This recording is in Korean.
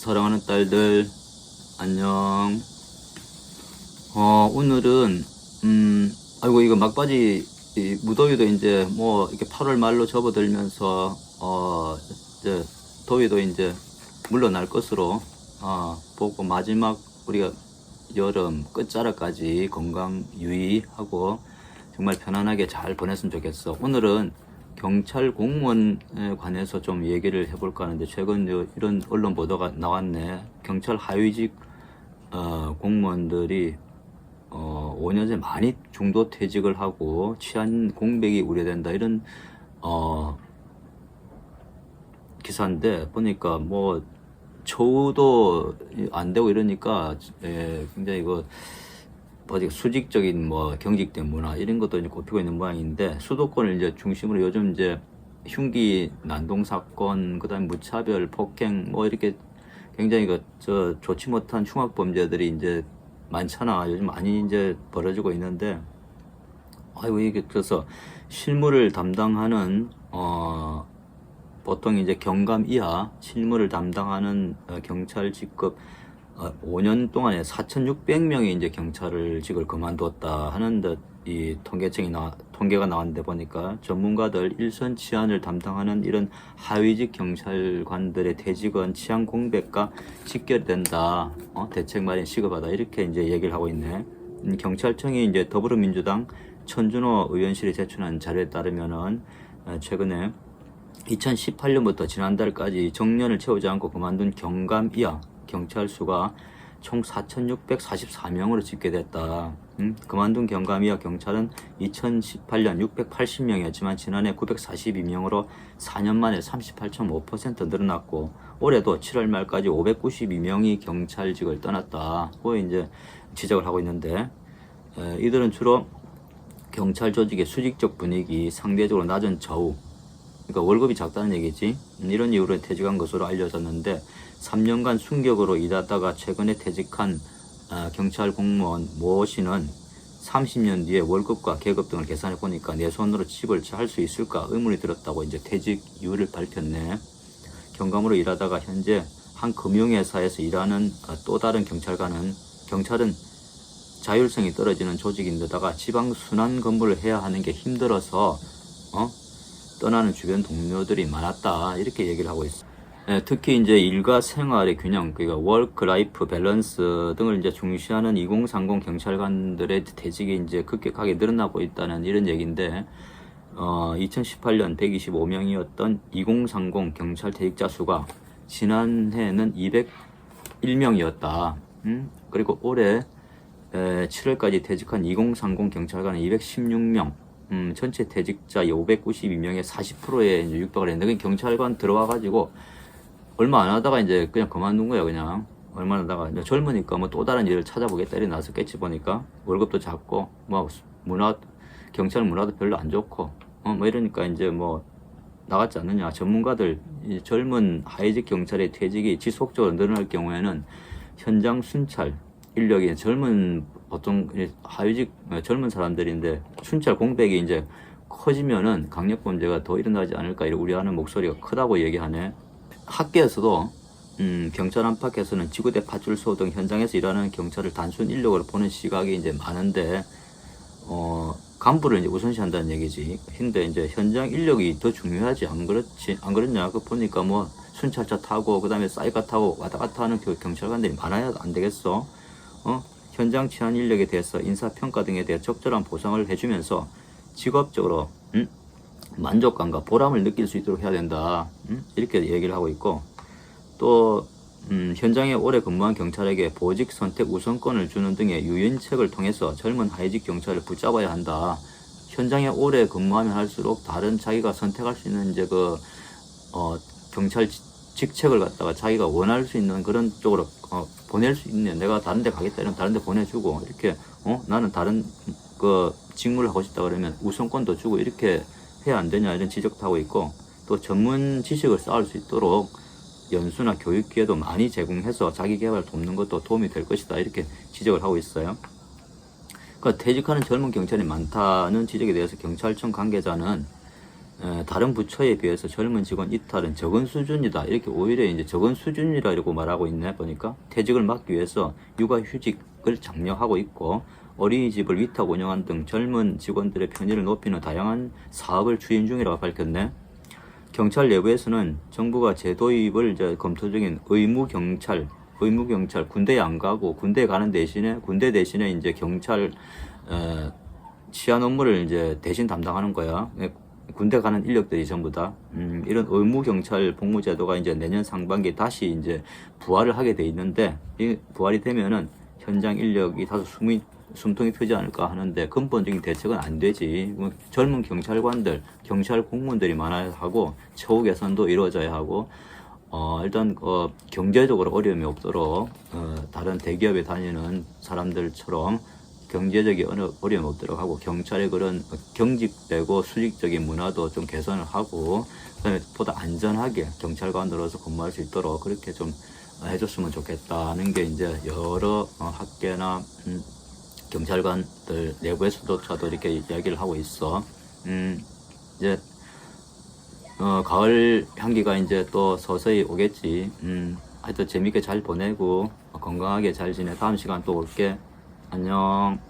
사랑하는 딸들, 안녕. 오늘은, 아이고, 이거 막바지, 무더위도 이제 뭐, 이렇게 8월 말로 접어들면서, 이제, 더위도 이제 물러날 것으로, 보고 마지막 우리가 여름 끝자락까지 건강 유의하고 정말 편안하게 잘 보냈으면 좋겠어. 오늘은 경찰 공무원에 관해서 좀 얘기를 해볼까 하는데, 최근 이런 언론 보도가 나왔네. 경찰 하위직 공무원들이 5년 전에 많이 중도 퇴직을 하고 치안 공백이 우려된다, 이런 기사인데, 보니까 뭐 처우도 안 되고 이러니까 굉장히 이거 수직적인 뭐 경직된 문화 이런 것도 이제 꼽히고 있는 모양인데, 수도권을 이제 중심으로 요즘 이제 흉기 난동 사건, 그다음에 무차별 폭행 뭐 이렇게 굉장히 좋지 못한 흉악 범죄들이 이제 많잖아. 요즘 많이 이제 벌어지고 있는데, 아이고, 이게 그래서 실무를 담당하는 보통 이제 경감 이하 실무를 담당하는 경찰 직급 5년 동안에 4,600명이 이제 경찰직을 그만뒀다 하는 듯 이 통계가 나왔는데, 보니까 전문가들 일선 치안을 담당하는 이런 하위직 경찰관들의 퇴직은 치안 공백과 직결된다, 대책 마련 시급하다, 이렇게 이제 얘기를 하고 있네. 경찰청이 이제 더불어민주당 천준호 의원실이 제출한 자료에 따르면은 최근에 2018년부터 지난달까지 정년을 채우지 않고 그만둔 경감 이하 경찰 수가 총 4,644명으로 집계됐다. 그만둔 경감 이하 경찰은 2018년 680명이었지만 지난해 942명으로 4년 만에 38.5% 늘어났고, 올해도 7월 말까지 592명이 경찰직을 떠났다, 고 이제 지적을 하고 있는데, 이들은 주로 경찰 조직의 수직적 분위기, 상대적으로 낮은 처우, 그러니까 월급이 작다는 얘기지, 이런 이유로 퇴직한 것으로 알려졌는데, 3년간 순격으로 일하다가 최근에 퇴직한 경찰 공무원 모 씨는 30년 뒤에 월급과 계급 등을 계산해 보니까 내 손으로 집을 할 수 있을까 의문이 들었다고 이제 퇴직 이유를 밝혔네. 경감으로 일하다가 현재 한 금융회사에서 일하는 또 다른 경찰은 자율성이 떨어지는 조직인데다가 지방 순환 근무를 해야 하는 게 힘들어서 떠나는 주변 동료들이 많았다, 이렇게 얘기를 하고 있어. 특히 이제 일과 생활의 균형, 그러니까 워크 라이프 밸런스 등을 이제 중시하는 2030 경찰관들의 퇴직이 이제 급격하게 늘어나고 있다는 이런 얘기인데, 2018년 125명이었던 2030 경찰 퇴직자 수가 지난해는 201명이었다. 그리고 올해 7월까지 퇴직한 2030 경찰관은 216명. 전체 퇴직자 592명의 40%에 이제 육박을 했는데, 경찰관 들어와가지고 얼마 안 하다가 이제 그냥 그만둔 거야. 그냥 얼마 안 하다가 이제 젊으니까 뭐 또 다른 일을 찾아보겠다 이래 나섰겠지. 보니까 월급도 작고 뭐 경찰 문화도 별로 안 좋고 뭐 이러니까 이제 뭐 나갔지 않느냐. 전문가들, 이 젊은 하위직 경찰의 퇴직이 지속적으로 늘어날 경우에는 현장 순찰 인력이 보통 하위직 젊은 사람들인데, 순찰 공백이 이제 커지면은 강력범죄가 더 일어나지 않을까, 이렇게 우려하는 목소리가 크다고 얘기하네. 학계에서도 경찰 안팎에서는 지구대 파출소 등 현장에서 일하는 경찰을 단순 인력으로 보는 시각이 이제 많은데, 간부를 이제 우선시한다는 얘기지. 근데 이제 현장 인력이 더 중요하지, 안 그렇냐? 보니까 뭐 순찰차 타고 그다음에 사이카 타고 왔다 갔다 하는 경찰관들이 많아야 안 되겠어? 현장 치안 인력에 대해서 인사평가 등에 대해 적절한 보상을 해주면서 직업적으로 만족감과 보람을 느낄 수 있도록 해야 된다, 이렇게 얘기를 하고 있고, 또 현장에 오래 근무한 경찰에게 보직 선택 우선권을 주는 등의 유인책을 통해서 젊은 하위직 경찰을 붙잡아야 한다. 현장에 오래 근무하면 할수록 다른 자기가 선택할 수 있는 이제 경찰 직책을 갖다가 자기가 원할 수 있는 그런 쪽으로 보낼 수 있는, 내가 다른 데 가겠다 이러면 다른 데 보내주고, 이렇게 나는 다른 직무를 하고 싶다 그러면 우선권도 주고, 이렇게 해야 안 되냐, 이런 지적도 하고 있고, 또 전문 지식을 쌓을 수 있도록 연수나 교육 기회도 많이 제공해서 자기 개발을 돕는 것도 도움이 될 것이다, 이렇게 지적을 하고 있어요. 그러니까 퇴직하는 젊은 경찰이 많다는 지적에 대해서 경찰청 관계자는 다른 부처에 비해서 젊은 직원 이탈은 적은 수준이다. 이렇게 오히려 이제 적은 수준이라고 말하고 있네. 보니까 퇴직을 막기 위해서 육아휴직을 장려하고 있고 어린이집을 위탁 운영하는 등 젊은 직원들의 편의를 높이는 다양한 사업을 추진 중이라고 밝혔네. 경찰 내부에서는 정부가 제도입을 이제 검토 중인 의무경찰 군대에 안 가고 군대에 가는 대신에 군대 대신에 이제 경찰 치안 업무를 이제 대신 담당하는 거야. 군대 가는 인력들이 전부 다 이런 의무경찰 복무제도가 이제 내년 상반기에 다시 이제 부활을 하게 돼 있는데 이 부활이 되면은 현장 인력이 다소 숨통이 트지 않을까 하는데 근본적인 대책은 안 되지. 젊은 경찰관들, 경찰 공무원들이 많아야 하고 처우 개선도 이루어져야 하고 일단 경제적으로 어려움이 없도록 다른 대기업에 다니는 사람들처럼 경제적인 어려움이 없도록 하고 경찰의 그런 경직되고 수직적인 문화도 좀 개선을 하고 그다음에 보다 안전하게 경찰관으로서 근무할 수 있도록 그렇게 좀 해줬으면 좋겠다는 게 이제 여러 학계나 경찰관들 내부에서도 이렇게 이야기를 하고 있어. 이제 가을 향기가 이제 또 서서히 오겠지. 하여튼 재밌게 잘 보내고 건강하게 잘 지내. 다음 시간 또 올게. 안녕.